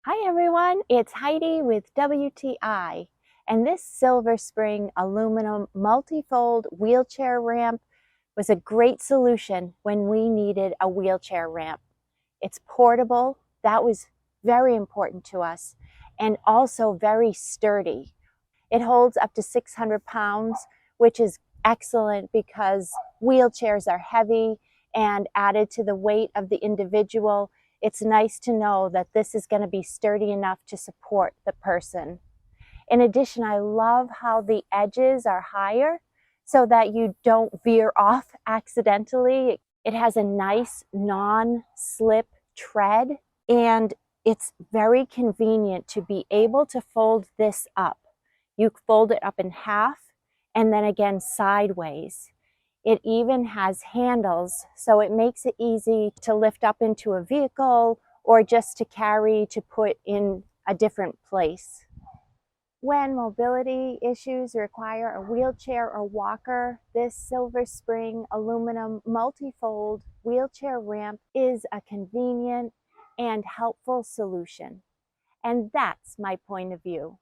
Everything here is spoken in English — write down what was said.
Hi everyone, it's Heidi with WTI, and this Silver Spring aluminum multifold wheelchair ramp was a great solution when we needed a wheelchair ramp. It's portable, that was very important to us, and also very sturdy. It holds up to 600 pounds, which is excellent because wheelchairs are heavy, and added to the weight of the individual, it's nice to know that this is going to be sturdy enough to support the person. In addition, I love how the edges are higher so that you don't veer off accidentally. It has a nice non-slip tread, and it's very convenient to be able to fold this up. You fold it up in half and then again sideways. It even has handles, so it makes it easy to lift up into a vehicle or just to carry to put in a different place. When mobility issues require a wheelchair or walker, this Silver Spring aluminum multifold wheelchair ramp is a convenient and helpful solution. And that's my point of view.